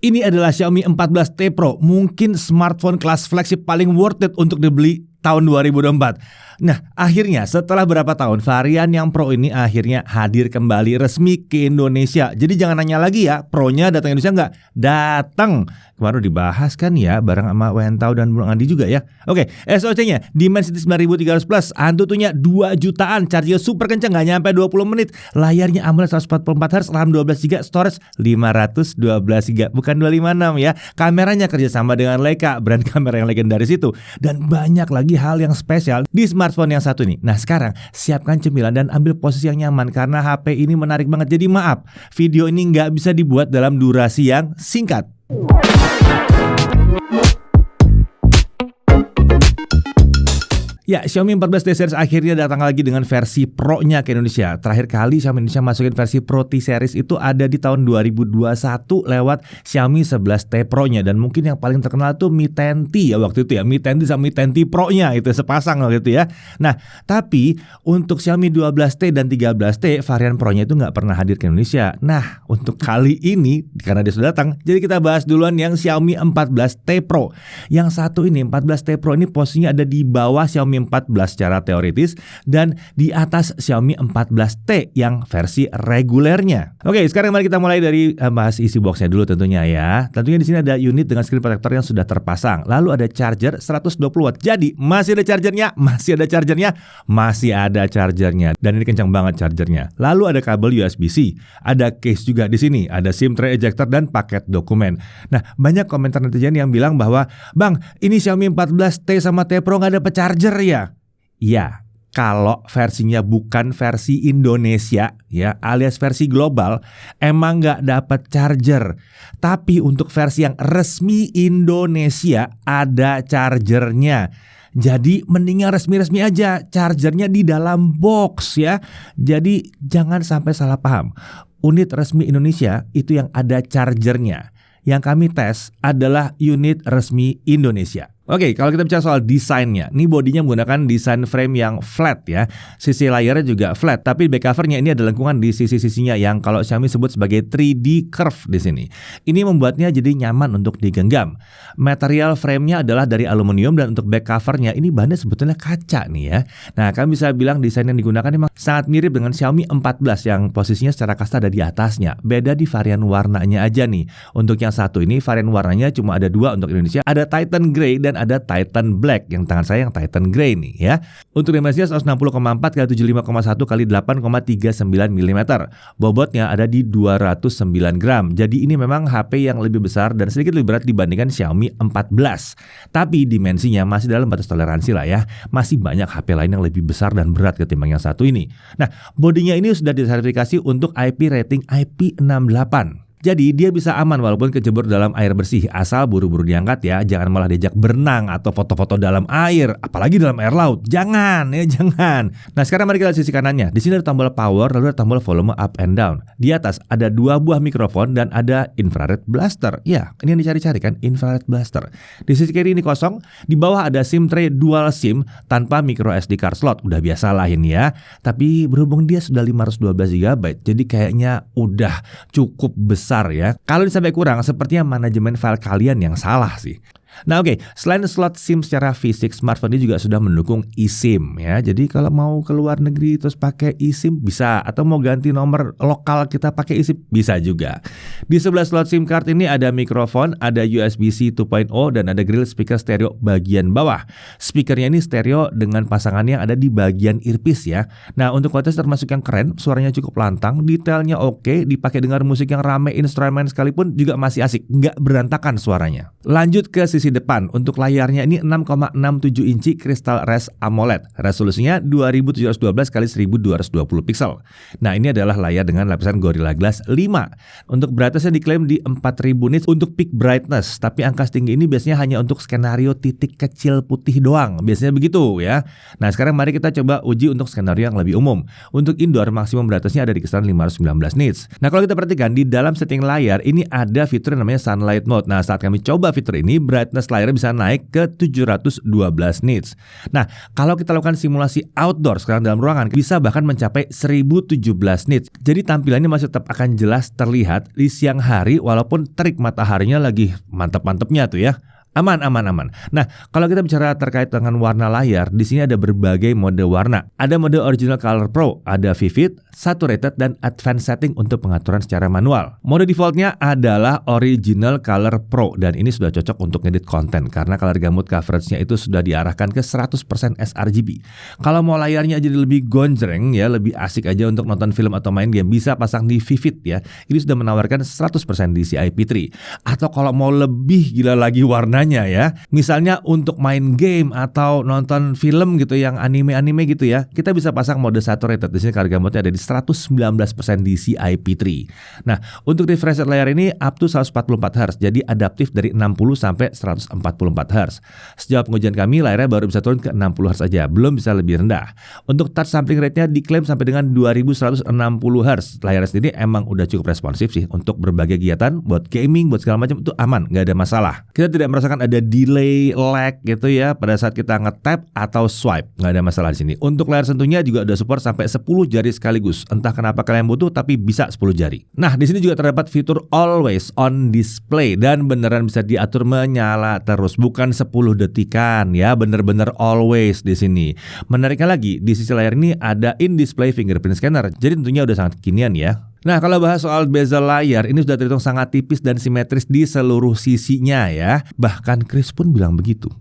Ini adalah Xiaomi 14T Pro, mungkin smartphone kelas flagship paling worth it untuk dibeli tahun 2024. Nah, akhirnya setelah berapa tahun varian yang Pro ini akhirnya hadir kembali resmi ke Indonesia. Jadi jangan nanya lagi ya, Pro-nya datang Indonesia nggak? Datang. Kemarin dibahas kan ya bareng sama Wentau dan Bung Andi juga ya. Oke, SoC-nya Dimensity 9300 Plus, Antutunya 2 jutaan, charger super kencang nggak nyampe 20 menit. Layarnya AMOLED 144Hz, RAM 12GB, storage 512GB, bukan 256 ya. Kameranya kerjasama dengan Leica, brand kamera yang legendaris itu. Dan banyak lagi hal yang spesial di smartphone yang satu ini. Nah sekarang siapkan cemilan dan ambil posisi yang nyaman karena HP ini menarik banget. Jadi maaf, video ini nggak bisa dibuat dalam durasi yang singkat. Ya, Xiaomi 14T series akhirnya datang lagi dengan versi Pro-nya ke Indonesia. Terakhir kali Xiaomi Indonesia masukin versi Pro T series itu ada di tahun 2021 lewat Xiaomi 11T Pro-nya. Dan mungkin yang paling terkenal tuh Mi 10T ya waktu itu ya. Mi 10T sama Mi 10T Pro-nya itu sepasang waktu itu ya. Nah, tapi untuk Xiaomi 12T dan 13T varian Pro-nya itu nggak pernah hadir ke Indonesia. Nah, untuk kali ini karena dia sudah datang, jadi kita bahas duluan yang Xiaomi 14T Pro. Yang satu ini 14T Pro ini posisinya ada di bawah Xiaomi 14 secara teoritis dan di atas Xiaomi 14T yang versi regulernya. Oke, sekarang mari kita mulai dari bahas isi boxnya dulu tentunya ya. Tentunya di sini ada unit dengan screen protector yang sudah terpasang. Lalu ada charger 120 watt. Jadi masih ada chargernya, masih ada chargernya, masih ada chargernya. Dan ini kencang banget chargernya. Lalu ada kabel USB-C, ada case juga di sini, ada SIM tray ejector dan paket dokumen. Nah, banyak komentar netizen yang bilang bahwa, "Bang, ini Xiaomi 14T sama T Pro nggak ada charger ya?" Ya, kalau versinya bukan versi Indonesia ya, alias versi global, emang nggak dapat charger. Tapi untuk versi yang resmi Indonesia ada chargernya. Jadi mendingan resmi-resmi aja, chargernya di dalam box ya. Jadi jangan sampai salah paham. Unit resmi Indonesia itu yang ada chargernya. Yang kami tes adalah unit resmi Indonesia. Oke, kalau kita bicara soal desainnya, ini bodinya menggunakan desain frame yang flat ya. Sisi layarnya juga flat, tapi back covernya ini ada lengkungan di sisi-sisinya yang kalau Xiaomi sebut sebagai 3D curve di sini. Ini membuatnya jadi nyaman untuk digenggam. Material frame-nya adalah dari aluminium dan untuk back covernya ini bahannya sebetulnya kaca nih ya. Nah, kami bisa bilang desain yang digunakan memang sangat mirip dengan Xiaomi 14 yang posisinya secara kasta ada di atasnya. Beda di varian warnanya aja nih. Untuk yang satu ini varian warnanya cuma ada 2 untuk Indonesia, ada Titan Grey dan ada Titan Black. Yang tangan saya yang Titan Grey nih ya. Untuk dimensinya 160,4 x 75,1 x 8,39 mm. Bobotnya ada di 209 gram. Jadi ini memang HP yang lebih besar dan sedikit lebih berat dibandingkan Xiaomi 14. Tapi dimensinya masih dalam batas toleransi lah ya. Masih banyak HP lain yang lebih besar dan berat ketimbang yang satu ini. Nah, bodinya ini sudah disertifikasi untuk IP rating IP68. Jadi dia bisa aman walaupun kecebur dalam air bersih, asal buru-buru diangkat ya. Jangan malah diajak berenang atau foto-foto dalam air, apalagi dalam air laut. Jangan ya, jangan. Nah, sekarang mari kita lihat sisi kanannya. Di sini ada tombol power, lalu ada tombol volume up and down. Di atas ada 2 buah mikrofon dan ada infrared blaster. Ya, ini yang dicari-cari kan, infrared blaster. Di sisi kiri ini kosong. Di bawah ada SIM tray dual SIM tanpa micro SD card slot. Udah biasa lah ini ya. Tapi berhubung dia sudah 512GB, jadi kayaknya udah cukup besar ya. Kalau sampai kurang, sepertinya manajemen file kalian yang salah sih. Nah oke, selain slot SIM secara fisik, smartphone ini juga sudah mendukung eSIM ya. Jadi kalau mau ke luar negeri terus pakai eSIM bisa, atau mau ganti nomor lokal kita pakai eSIM bisa juga. Di sebelah slot SIM card ini ada mikrofon, ada USB-C 2.0 dan ada grill speaker stereo bagian bawah. Speakernya ini stereo dengan pasangannya ada di bagian earpiece ya. Nah untuk kualitas termasuk yang keren, suaranya cukup lantang, detailnya oke, dipakai dengar musik yang rame, instrumen sekalipun juga masih asik, nggak berantakan suaranya. Lanjut ke sisi depan. Untuk layarnya ini 6,67 inci Crystal Res AMOLED. Resolusinya 2712 x 1220 pixel. Nah, ini adalah layar dengan lapisan Gorilla Glass 5. Untuk brightness diklaim di 4000 nits untuk peak brightness, tapi angka setinggi ini biasanya hanya untuk skenario titik kecil putih doang. Biasanya begitu ya. Nah, sekarang mari kita coba uji untuk skenario yang lebih umum. Untuk indoor maksimum brightness-nya ada di kisaran 519 nits. Nah, kalau kita perhatikan di dalam setting layar ini ada fitur yang namanya sunlight mode. Nah, saat kami coba fitur ini, brightness brightness layarnya bisa naik ke 712 nits. Nah, kalau kita lakukan simulasi outdoor sekarang dalam ruangan, bisa bahkan mencapai 1017 nits. Jadi tampilannya masih tetap akan jelas terlihat di siang hari walaupun terik mataharinya lagi mantap-mantapnya tuh ya. Aman. Nah, kalau kita bicara terkait dengan warna layar, di sini ada berbagai mode warna. Ada mode Original Color Pro, ada Vivid, Saturated, dan Advanced Setting untuk pengaturan secara manual. Mode defaultnya adalah Original Color Pro, dan ini sudah cocok untuk ngedit konten karena color gamut coveragenya itu sudah diarahkan ke 100% sRGB. Kalau mau layarnya jadi lebih gonjreng ya, lebih asik aja untuk nonton film atau main game, bisa pasang di Vivid ya. Ini sudah menawarkan 100% DCI-P3. Atau kalau mau lebih gila lagi warnanya ya, misalnya untuk main game atau nonton film gitu yang anime gitu ya, kita bisa pasang mode saturated. Di sini color gamutnya ada di 119% DCI-P3. Nah, untuk refresh rate layar ini up to 144 Hz, jadi adaptif dari 60 sampai 144 Hz. Sejauh pengujian kami, layarnya baru bisa turun ke 60 Hz aja, belum bisa lebih rendah. Untuk touch sampling rate-nya diklaim sampai dengan 2160 Hz. Layarnya sendiri emang udah cukup responsif sih untuk berbagai kegiatan, buat gaming, buat segala macam itu aman, nggak ada masalah. Kita tidak merasakan ada delay, lag gitu ya pada saat kita nge-tap atau swipe, nggak ada masalah di sini. Untuk layar sentuhnya juga ada support sampai 10 jari sekaligus. Entah kenapa kalian butuh, tapi bisa 10 jari. Nah, di sini juga terdapat fitur Always On Display dan beneran bisa diatur menyala terus, bukan 10 detikan ya, bener-bener always di sini. Menariknya lagi, di sisi layar ini ada in-display fingerprint scanner, jadi tentunya udah sangat kekinian ya. Nah, kalau bahas soal bezel layar, ini sudah terhitung sangat tipis dan simetris di seluruh sisinya ya. Bahkan Chris pun bilang begitu.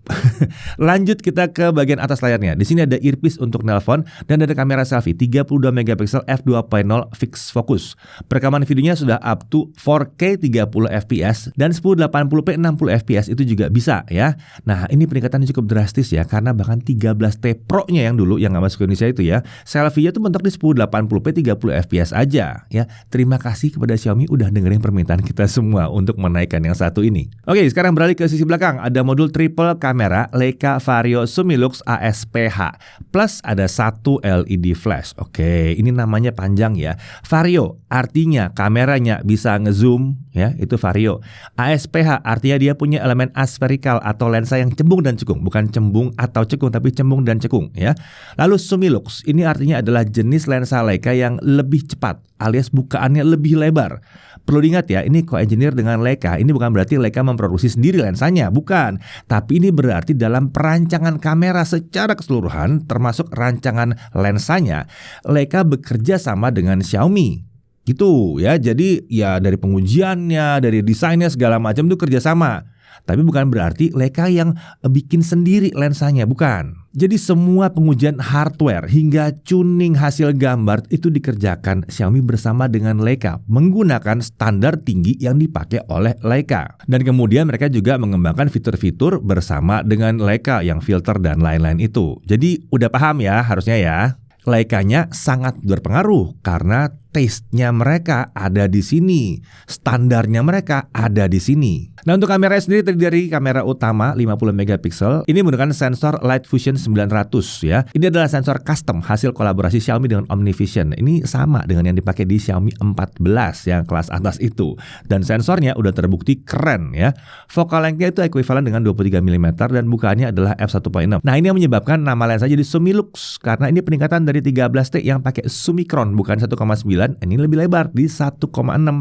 Lanjut kita ke bagian atas layarnya. Di sini ada earpiece untuk nelpon dan ada kamera selfie 32 megapiksel f2.0 fixed focus. Perekaman videonya sudah up to 4K 30 fps dan 1080p 60 fps itu juga bisa ya. Nah, ini peningkatannya cukup drastis ya, karena bahkan 13T Pro-nya yang dulu yang nggak masuk ke Indonesia itu ya, selfie-nya tuh mentok di 1080p 30 fps aja ya. Terima kasih kepada Xiaomi udah dengerin permintaan kita semua untuk menaikkan yang satu ini. Oke, sekarang beralih ke sisi belakang. Ada modul triple kamera Leica Vario Sumilux ASPH plus ada satu LED flash. Oke, ini namanya panjang ya. Vario artinya kameranya bisa ngezoom ya, itu Vario. ASPH artinya dia punya elemen aspherical atau lensa yang cembung dan cekung, bukan cembung atau cekung tapi cembung dan cekung ya. Lalu Sumilux ini artinya adalah jenis lensa Leica yang lebih cepat alias bukaannya lebih lebar. Perlu diingat ya, ini co-engineer dengan Leica. Ini bukan berarti Leica memproduksi sendiri lensanya, bukan. Tapi ini berarti dalam perancangan kamera secara keseluruhan, termasuk rancangan lensanya, Leica bekerja sama dengan Xiaomi. Gitu ya, jadi ya dari pengujiannya, dari desainnya segala macam itu kerjasama. Tapi bukan berarti Leica yang bikin sendiri lensanya, bukan. Jadi semua pengujian hardware hingga tuning hasil gambar itu dikerjakan Xiaomi bersama dengan Leica menggunakan standar tinggi yang dipakai oleh Leica. Dan kemudian mereka juga mengembangkan fitur-fitur bersama dengan Leica yang filter dan lain-lain itu. Jadi udah paham ya harusnya ya. Leica-nya sangat berpengaruh karena taste-nya mereka ada di sini, standarnya mereka ada di sini. Nah, untuk kamera sendiri terdiri dari kamera utama 50 megapiksel. Ini menggunakan sensor Light Fusion 900 ya. Ini adalah sensor custom hasil kolaborasi Xiaomi dengan OmniVision. Ini sama dengan yang dipakai di Xiaomi 14 yang kelas atas itu. Dan sensornya udah terbukti keren ya. Focal length-nya itu ekuivalen dengan 23 mm dan bukaannya adalah f1.6. Nah, ini yang menyebabkan nama lensa jadi Sumilux karena ini peningkatan dari 13T yang pakai Sumicron bukan 1,9. Ini lebih lebar di 1,6,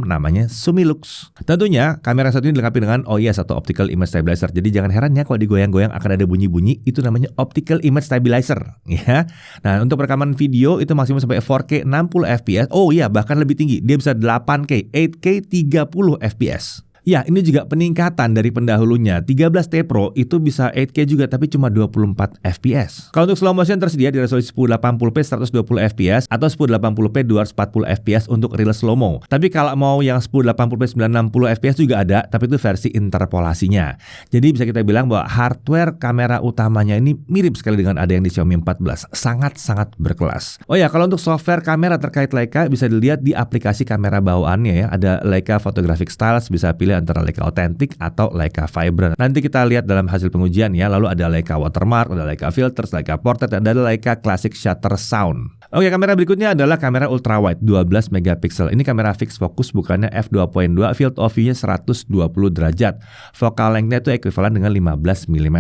namanya Sumilux. Tentunya kamera satu ini dilengkapi dengan OIS atau Optical Image Stabilizer. Jadi jangan heran ya kalau digoyang-goyang akan ada bunyi-bunyi, itu namanya Optical Image Stabilizer ya. Nah, untuk rekaman video itu maksimum sampai 4K 60 fps. Oh iya, bahkan lebih tinggi. Dia bisa 8K, 8K 30 fps. Ya, ini juga peningkatan dari pendahulunya. 13T Pro itu bisa 8K juga tapi cuma 24 fps. Kalau untuk slow motion tersedia di resolusi 1080p 120 fps atau 1080p 240 fps untuk real slow-mo. Tapi kalau mau yang 1080p 960 fps juga ada, tapi itu versi interpolasinya. Jadi bisa kita bilang bahwa hardware kamera utamanya ini mirip sekali dengan ada yang di Xiaomi 14. Sangat-sangat berkelas. Oh ya, kalau untuk software kamera terkait Leica bisa dilihat di aplikasi kamera bawaannya ya. Ada Leica Photographic Styles, bisa pilih pilih antara Leica Authentic atau Leica Vibrant. Nanti kita lihat dalam hasil pengujian ya. Lalu ada Leica Watermark, ada Leica Filters, Leica Portrait, dan ada Leica Classic Shutter Sound. Oke, kamera berikutnya adalah kamera ultrawide 12 megapiksel. Ini kamera fix fokus, bukannya f2.2, field of view-nya 120 derajat. Focal length-nya itu ekuivalen dengan 15 mm.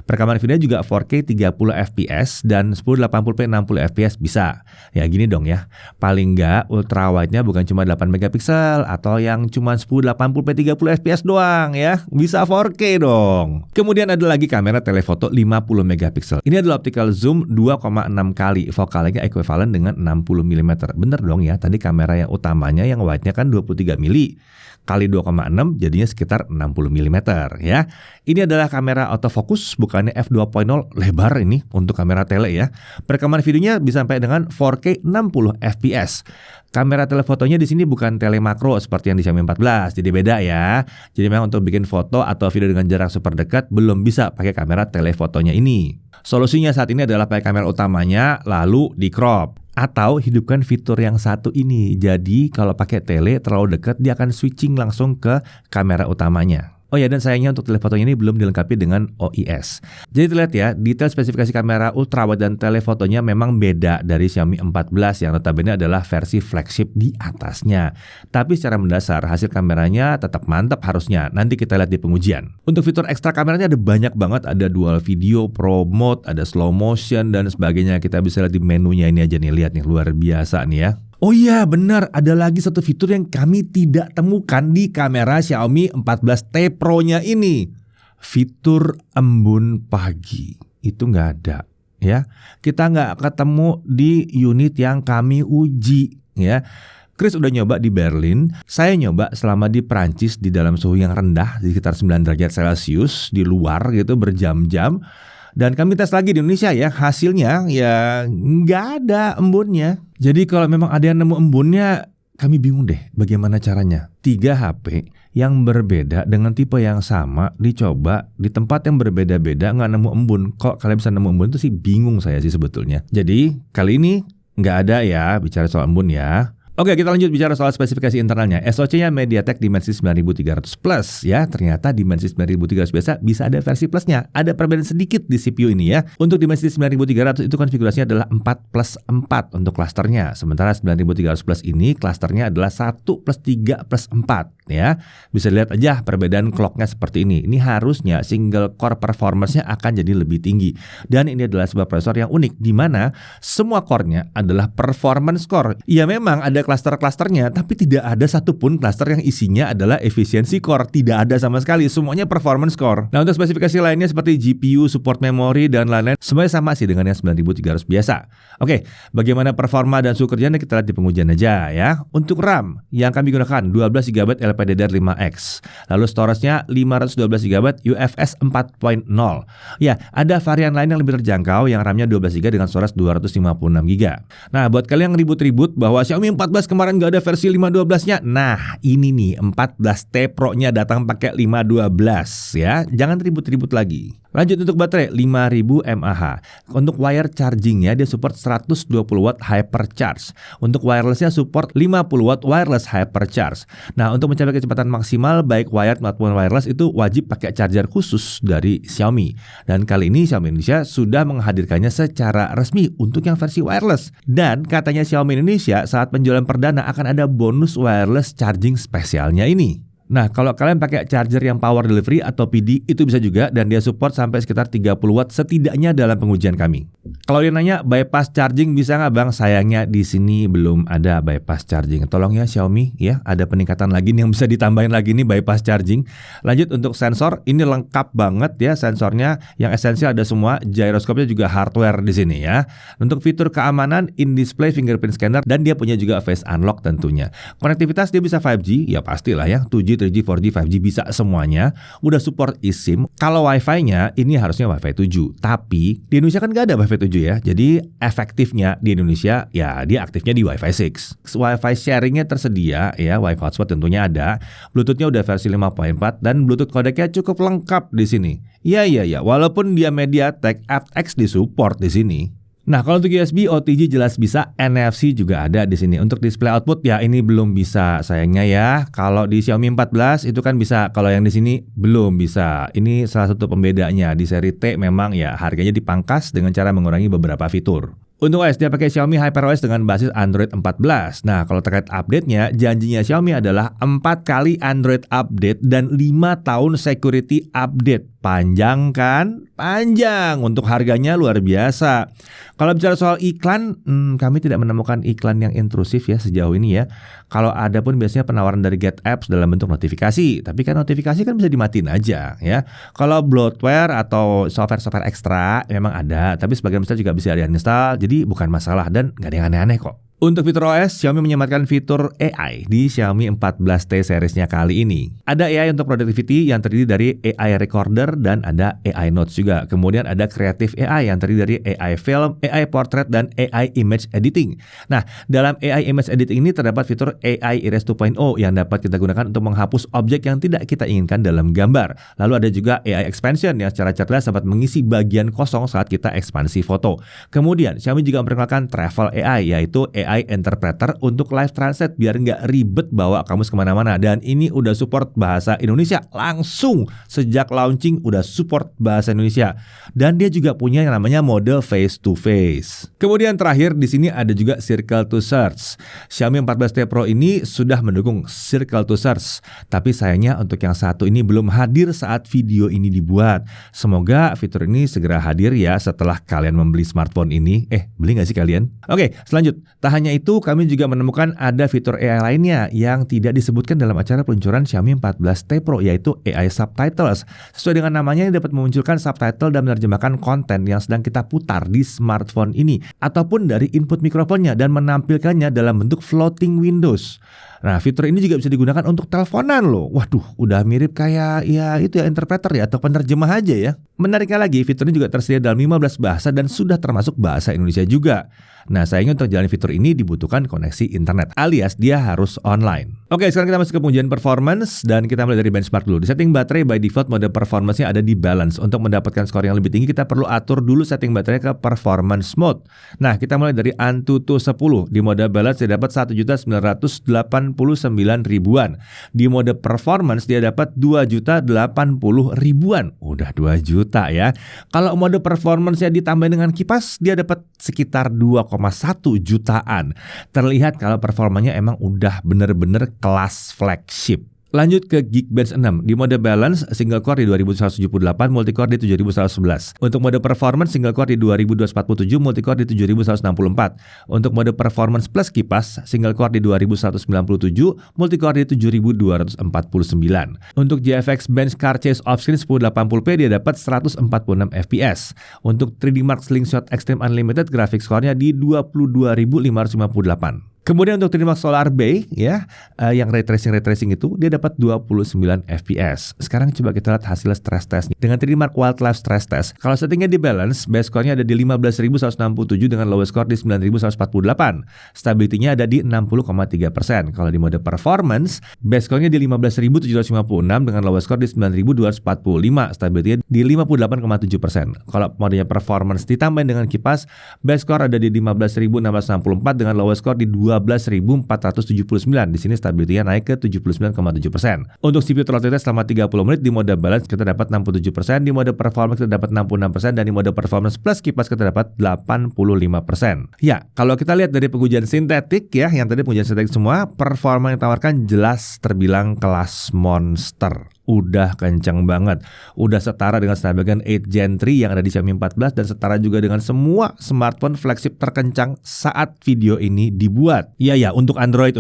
Perekaman video juga 4K 30 fps dan 1080p 60 fps bisa. Ya gini dong ya. Paling nggak ultrawide-nya bukan cuma 8 megapiksel atau yang cuma 1080p 30 fps doang ya. Bisa 4K dong. Kemudian ada lagi kamera telefoto 50 megapiksel. Ini adalah optical zoom 2,6 kali. Focal length-nya ekuivalen dengan 60 mm. Bener dong ya, tadi kamera yang utamanya yang wide-nya kan 23 mm kali 2,6 jadinya sekitar 60 mm ya. Ini adalah kamera autofocus, bukannya f2.0, lebar ini untuk kamera tele ya. Perekaman videonya bisa sampai dengan 4K 60 fps. Kamera telefotonya di sini bukan tele makro seperti yang di Xiaomi 14, jadi beda ya. Jadi memang untuk bikin foto atau video dengan jarak super dekat belum bisa pakai kamera telefotonya ini. Solusinya saat ini adalah pakai kamera utamanya lalu di crop. Atau hidupkan fitur yang satu ini. Jadi kalau pakai tele terlalu dekat dia akan switching langsung ke kamera utamanya. Oh ya, dan sayangnya untuk telefotonya ini belum dilengkapi dengan OIS. Jadi terlihat ya, detail spesifikasi kamera ultrawide dan telefotonya memang beda dari Xiaomi 14 yang notabene adalah versi flagship di atasnya. Tapi secara mendasar hasil kameranya tetap mantap harusnya. Nanti kita lihat di pengujian. Untuk fitur ekstra kameranya ada banyak banget, ada dual video, pro mode, ada slow motion dan sebagainya. Kita bisa lihat di menunya ini aja nih, lihat nih, luar biasa nih ya. Oh iya benar, ada lagi satu fitur yang kami tidak temukan di kamera Xiaomi 14T Pro-nya ini. Fitur embun pagi, itu nggak ada ya. Kita nggak ketemu di unit yang kami uji ya. Chris udah nyoba di Berlin, saya nyoba selama di Prancis di dalam suhu yang rendah, di sekitar 9 derajat Celcius, di luar gitu berjam-jam. Dan kami tes lagi di Indonesia ya, hasilnya ya nggak ada embunnya. Jadi kalau memang ada yang nemu embunnya, kami bingung deh bagaimana caranya. 3 HP yang berbeda dengan tipe yang sama dicoba di tempat yang berbeda-beda nggak nemu embun. Kok kalian bisa nemu embun itu sih bingung saya sih sebetulnya. Jadi kali ini nggak ada ya bicara soal embun ya. Oke, kita lanjut bicara soal spesifikasi internalnya. SoC-nya MediaTek Dimensity 9300 Plus ya. Ternyata Dimensity 9300 biasa bisa ada versi plusnya. Ada perbedaan sedikit di CPU ini ya. Untuk Dimensity 9300 itu konfigurasinya adalah 4+4 untuk klasternya. Sementara 9300 Plus ini klasternya adalah 1+3+4 ya. Bisa lihat aja perbedaan clock-nya seperti ini. Ini harusnya single core performance-nya akan jadi lebih tinggi. Dan ini adalah sebuah prosesor yang unik di mana semua core-nya adalah performance core. Ya memang ada klaster-klasternya, tapi tidak ada satupun klaster yang isinya adalah efisiensi core. Tidak ada sama sekali, semuanya performance core. Nah untuk spesifikasi lainnya seperti GPU, support memori, dan lain-lain, semuanya sama sih dengan yang 9300 biasa. Oke, bagaimana performa dan suhu kerjanya kita lihat di pengujian aja ya. Untuk RAM yang kami gunakan 12GB LPDDR5X, lalu storage-nya 512GB UFS 4.0. Ya, ada varian lain yang lebih terjangkau yang RAM-nya 12GB dengan storage 256GB. Nah buat kalian yang ribut-ribut bahwa Xiaomi 14 kemarin gak ada versi 512-nya. Nah ini nih 14T Pro-nya datang pakai 512 ya. Jangan ribut-ribut lagi. Lanjut untuk baterai 5000 mAh. Untuk wire chargingnya dia support 120 watt hypercharge. Untuk wirelessnya support 50 watt wireless hypercharge. Nah untuk mencapai kecepatan maksimal baik wired maupun wireless itu wajib pakai charger khusus dari Xiaomi. Dan kali ini Xiaomi Indonesia sudah menghadirkannya secara resmi untuk yang versi wireless. Dan katanya Xiaomi Indonesia saat penjualan perdana akan ada bonus wireless charging spesialnya ini. Nah kalau kalian pakai charger yang power delivery atau PD itu bisa juga, dan dia support sampai sekitar 30 watt setidaknya dalam pengujian kami. Kalau dia nanya bypass charging bisa nggak bang? Sayangnya di sini belum ada bypass charging. Tolong ya Xiaomi ya, ada peningkatan lagi nih yang bisa ditambahin lagi nih bypass charging. Lanjut untuk sensor, ini lengkap banget ya sensornya, yang esensial ada semua. Gyroscope-nya juga hardware di sini ya. Untuk fitur keamanan, in-display fingerprint scanner, dan dia punya juga face unlock tentunya. Konektivitas dia bisa 5G, ya pastilah ya, 2G, 3G, 4G, 5G bisa semuanya. Udah support eSIM. Kalau Wi-Fi-nya ini harusnya Wi-Fi 7. Tapi di Indonesia kan gak ada Wi-Fi 7 ya. Jadi efektifnya di Indonesia ya dia aktifnya di Wi-Fi 6. Wi-Fi sharingnya tersedia ya, Wi-Fi hotspot tentunya ada. Bluetooth-nya udah versi 5.4 dan Bluetooth codec-nya cukup lengkap di sini. Ya, walaupun dia MediaTek FX disupport di sini. Nah, kalau untuk USB, OTG jelas bisa, NFC juga ada di sini. Untuk display output ya ini belum bisa sayangnya ya. Kalau di Xiaomi 14 itu kan bisa, kalau yang di sini belum bisa. Ini salah satu pembedanya. Di seri T memang ya harganya dipangkas dengan cara mengurangi beberapa fitur. Untuk OS dia pakai Xiaomi HyperOS dengan basis Android 14. Nah, kalau terkait update-nya, janjinya Xiaomi adalah 4 kali Android update dan 5 tahun security update. Panjang kan? Panjang. Untuk harganya luar biasa. Kalau bicara soal iklan, kami tidak menemukan iklan yang intrusif ya sejauh ini ya. Kalau ada pun biasanya penawaran dari Get Apps dalam bentuk notifikasi. Tapi kan notifikasi kan bisa dimatiin aja ya. Kalau bloatware atau software-software ekstra memang ada. Tapi sebagian besar juga bisa di-uninstall. Jadi bukan masalah dan nggak ada yang aneh-aneh kok. Untuk fitur OS, Xiaomi menyematkan fitur AI di Xiaomi 14T seriesnya kali ini. Ada AI untuk productivity yang terdiri dari AI Recorder dan ada AI Notes juga. Kemudian ada Creative AI yang terdiri dari AI Film, AI Portrait, dan AI Image Editing. Nah, dalam AI Image Editing ini terdapat fitur AI Erase 2.0 yang dapat kita gunakan untuk menghapus objek yang tidak kita inginkan dalam gambar. Lalu ada juga AI Expansion yang secara cerdas dapat mengisi bagian kosong saat kita ekspansi foto. Kemudian, Xiaomi juga memperkenalkan Travel AI, yaitu AI Interpreter untuk live translate biar nggak ribet bawa kamus kemana-mana. Dan ini udah support bahasa Indonesia langsung sejak launching udah support bahasa Indonesia. Dan dia juga punya yang namanya mode face to face. Kemudian terakhir di sini ada juga Circle to Search. Xiaomi 14T Pro ini sudah mendukung Circle to Search, tapi sayangnya untuk yang satu ini belum hadir saat video ini dibuat. Semoga fitur ini segera hadir ya setelah kalian membeli smartphone ini. Beli nggak sih kalian? Oke, selanjut. Hanya itu, kami juga menemukan ada fitur AI lainnya yang tidak disebutkan dalam acara peluncuran Xiaomi 14T Pro, yaitu AI Subtitles. Sesuai dengan namanya, ini dapat memunculkan subtitle dan menerjemahkan konten yang sedang kita putar di smartphone ini, ataupun dari input mikrofonnya dan menampilkannya dalam bentuk floating windows. Nah, fitur ini juga bisa digunakan untuk teleponan loh. Waduh, udah mirip kayak ya itu ya interpreter ya atau penerjemah aja ya. Menariknya lagi, fitur ini juga tersedia dalam 15 bahasa dan sudah termasuk bahasa Indonesia juga. Nah, sayangnya untuk jalan fitur ini dibutuhkan koneksi internet, alias dia harus online. Oke, sekarang kita masuk ke pengujian performance dan kita mulai dari benchmark dulu. Di setting baterai by default mode performance-nya ada di balance. Untuk mendapatkan skor yang lebih tinggi kita perlu atur dulu setting baterai ke performance mode. Nah, kita mulai dari Antutu 10. Di mode balance dia dapat 1.989.000-an. Di mode performance dia dapat 2.080.000-an. Udah 2 juta ya. Kalau mode performance-nya ditambah dengan kipas dia dapat sekitar 2,1 jutaan. Terlihat kalau performanya emang udah bener-bener kelas flagship. Lanjut ke Geekbench 6. Di mode balance, single core di 2178, multicore di 7111. Untuk mode performance, single core di 2247, multicore di 7164. Untuk mode performance plus kipas, single core di 2197, multicore di 7249. Untuk GFX Bench Car Chase Offscreen 1080p dia dapat 146 fps. Untuk 3D Mark Slingshot Extreme Unlimited graphics score-nya di 22.558. Kemudian untuk 3D Mark Solar Bay ya, yang ray tracing itu dia dapat 29 fps. Sekarang coba kita lihat hasil stress test dengan 3D Mark Wildlife Stress Test. Kalau settingnya di balance, base score-nya ada di 15.167 dengan lowest score di 9.148. Stability-nya ada di 60,3%. Kalau di mode performance, base score-nya di 15.756 dengan lowest score di 9.245. Stability-nya di 58,7%. Kalau modenya performance ditambah dengan kipas, base score ada di 15.664 dengan lowest score di 12.479. Di sini stability-nya naik ke 79,7%. Untuk CPU throttle test selama 30 menit di mode balance kita dapat 67%, di mode performance kita dapat 66%, dan di mode performance plus kipas kita dapat 85%. Ya, kalau kita lihat dari pengujian sintetik ya, yang tadi pengujian sintetik semua, performa yang ditawarkan jelas terbilang kelas monster. Udah kencang banget. Udah setara dengan Snapdragon 8 Gen 3 yang ada di Xiaomi 14 dan setara juga dengan semua smartphone flagship terkencang saat video ini dibuat. Iya, untuk Android.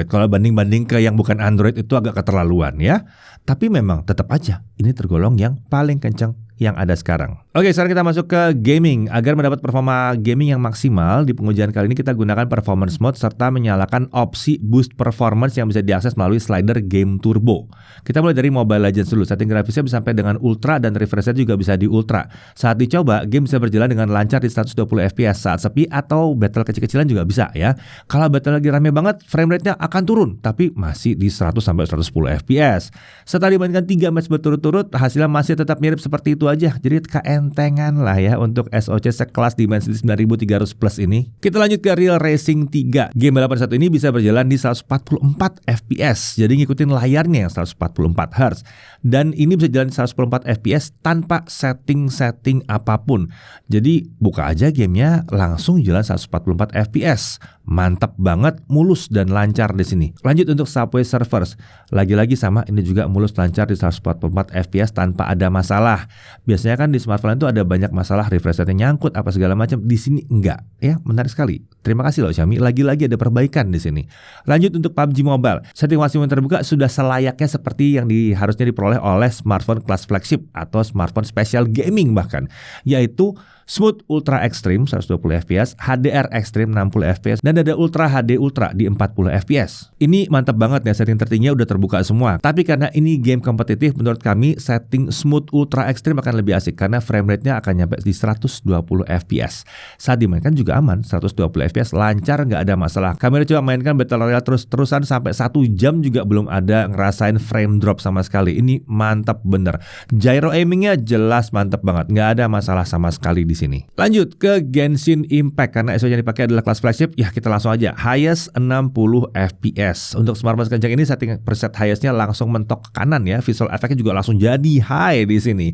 Kalau banding-banding ke yang bukan Android itu agak keterlaluan ya. Tapi memang tetap aja ini tergolong yang paling kencang yang ada sekarang. Oke, sekarang kita masuk ke gaming. Agar mendapat performa gaming yang maksimal, di pengujian kali ini kita gunakan performance mode serta menyalakan opsi boost performance yang bisa diakses melalui slider game turbo. Kita mulai dari Mobile Legends dulu. Setting grafisnya bisa sampai dengan ultra dan refresh rate juga bisa di ultra. Saat dicoba, game bisa berjalan dengan lancar di 120 fps. Saat sepi atau battle kecil-kecilan juga bisa ya. Kalau battle lagi rame banget, frame rate-nya akan turun, tapi masih di 100-110 fps. Setelah dibandingkan 3 match berturut-turut, hasilnya masih tetap mirip seperti itu aja. Jadi keentengan lah ya untuk SoC sekelas Dimensity 9300 Plus ini. Kita lanjut ke Real Racing 3. Game balapan satu ini bisa berjalan di 144 FPS. Jadi ngikutin layarnya yang 144 Hz. Dan ini bisa jalan di 144 FPS tanpa setting apapun. Jadi buka aja gamenya langsung jalan 144 FPS. Mantap banget, mulus dan lancar di sini. Lanjut untuk Subway Surfers. Lagi-lagi sama, ini juga mulus lancar di 144 FPS tanpa ada masalah. Biasanya kan di smartphone itu ada banyak masalah, refresh rate-nya nyangkut apa segala macam. Di sini enggak, ya menarik sekali. Terima kasih loh Xiaomi, lagi-lagi ada perbaikan di sini. Lanjut untuk PUBG Mobile. Setting maksimum terbuka sudah selayaknya seperti yang harusnya diperoleh oleh smartphone kelas flagship atau smartphone spesial gaming bahkan, yaitu Smooth Ultra Extreme 120 fps, HDR Extreme 60 fps, dan ada Ultra HD Ultra di 40 fps. Ini mantap banget ya, setting tertingginya udah terbuka semua. Tapi karena ini game kompetitif, menurut kami setting Smooth Ultra Extreme akan lebih asik karena frame rate-nya akan nyampe di 120 fps. Saat dimainkan juga aman, 120 fps lancar, nggak ada masalah. Kami udah coba mainkan Battle Royale terus-terusan sampai 1 jam juga belum ada ngerasain frame drop sama sekali. Ini mantap bener. Gyro aimingnya jelas mantap banget, nggak ada masalah sama sekali di sini. Lanjut ke Genshin Impact, karena SoC yang dipakai adalah kelas flagship, ya kita langsung aja highest 60 fps. Untuk smartphone kencang ini setting preset highestnya langsung mentok ke kanan ya, visual efeknya juga langsung jadi high di sini.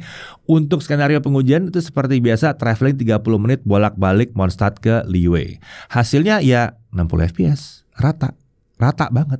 Untuk skenario pengujian itu seperti biasa, traveling 30 menit bolak-balik Mondstadt ke Liyue. Hasilnya ya 60 fps, rata banget.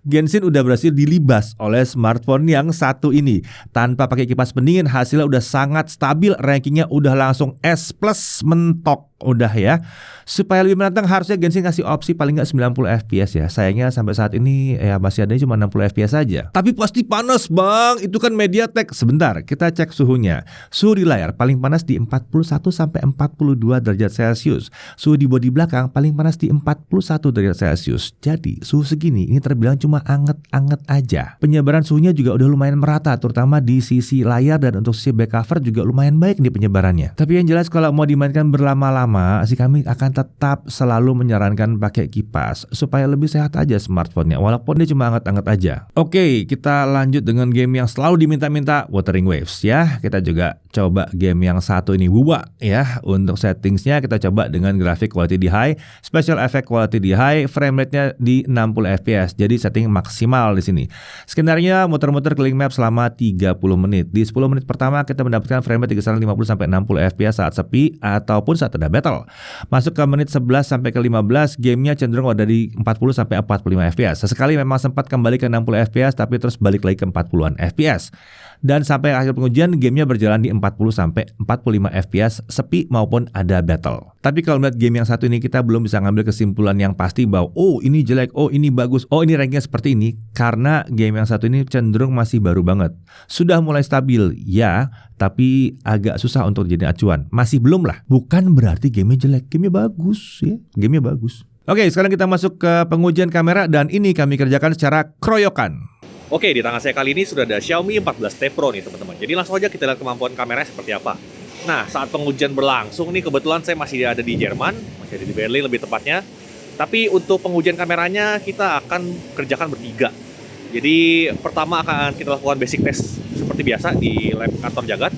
Genshin udah berhasil dilibas oleh smartphone yang satu ini. Tanpa pakai kipas pendingin, hasilnya udah sangat stabil, rankingnya udah langsung S+ mentok. Udah ya. Supaya lebih menantang harusnya Genshin ngasih opsi paling nggak 90 fps ya. Sayangnya sampai saat ini ya masih ada cuma 60 fps aja. Tapi pasti panas bang, itu kan MediaTek. Sebentar, kita cek suhunya. Suhu di layar paling panas di 41 sampai 42 derajat Celcius. Suhu di bodi belakang paling panas di 41 derajat Celcius. Jadi suhu segini ini terbilang cuma anget-anget aja. Penyebaran suhunya juga udah lumayan merata, terutama di sisi layar, dan untuk sisi back cover juga lumayan baik di penyebarannya. Tapi yang jelas kalau mau dimainkan berlama-lama sih kami akan tetap selalu menyarankan pakai kipas supaya lebih sehat aja smartphone-nya, walaupun dia cuma anget-anget aja. Oke, kita lanjut dengan game yang selalu diminta-minta, Wuthering Waves ya. Kita juga coba game yang satu ini, Wuwa ya. Untuk settingsnya kita coba dengan grafik quality di high, special effect quality di high, frame rate-nya di 60 fps. Jadi setting maksimal di sini. Skenario muter-muter keliling map selama 30 menit. Di 10 menit pertama kita mendapatkan frame rate kisaran 50 sampai 60 fps saat sepi ataupun saat ada battle. Masuk ke menit 11 sampai ke 15, gamenya cenderung ada di 40 sampai 45 fps. Sesekali memang sempat kembali ke 60 fps tapi terus balik lagi ke 40-an fps. Dan sampai akhir pengujian gamenya berjalan di 40 sampai 45 fps sepi maupun ada battle. Tapi kalau melihat game yang satu ini kita belum bisa ngambil kesimpulan yang pasti bahwa oh ini jelek, oh ini bagus, oh ini rankingnya seperti ini, karena game yang satu ini cenderung masih baru banget. Sudah mulai stabil ya, tapi agak susah untuk jadi acuan. Masih belum lah. Bukan berarti gamenya jelek, gamenya bagus ya, gamenya bagus. Oke, sekarang kita masuk ke pengujian kamera dan ini kami kerjakan secara keroyokan. Oke, di tangan saya kali ini sudah ada Xiaomi 14T Pro nih teman-teman. Jadi langsung aja kita lihat kemampuan kameranya seperti apa. Nah, saat pengujian berlangsung nih, kebetulan saya masih ada di Jerman, masih ada di Berlin lebih tepatnya. Tapi untuk pengujian kameranya kita akan kerjakan bertiga. Jadi pertama akan kita lakukan basic test seperti biasa di lab kantor Jagat.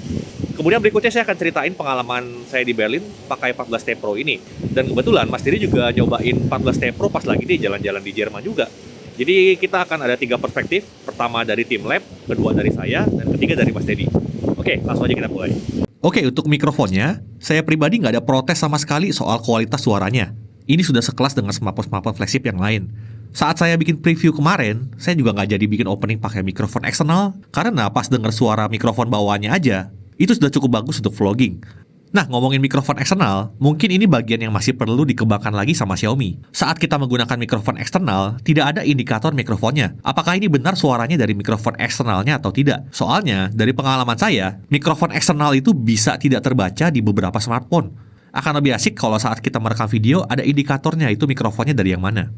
Kemudian berikutnya saya akan ceritain pengalaman saya di Berlin pakai 14T Pro ini. Dan kebetulan Mas Diri juga nyobain 14T Pro pas lagi di jalan-jalan di Jerman juga. Jadi kita akan ada 3 perspektif. Pertama dari tim lab, kedua dari saya, dan ketiga dari Mas Dedi. Oke, langsung aja kita mulai. Oke, untuk mikrofonnya, saya pribadi nggak ada protes sama sekali soal kualitas suaranya. Ini sudah sekelas dengan smartphone flagship yang lain. Saat saya bikin preview kemarin, saya juga nggak jadi bikin opening pakai mikrofon eksternal, karena pas denger suara mikrofon bawaannya aja, itu sudah cukup bagus untuk vlogging. Nah, ngomongin mikrofon eksternal, mungkin ini bagian yang masih perlu dikembangkan lagi sama Xiaomi. Saat kita menggunakan mikrofon eksternal, tidak ada indikator mikrofonnya. Apakah ini benar suaranya dari mikrofon eksternalnya atau tidak? Soalnya, dari pengalaman saya, mikrofon eksternal itu bisa tidak terbaca di beberapa smartphone. Akan lebih asik kalau saat kita merekam video, ada indikatornya itu mikrofonnya dari yang mana.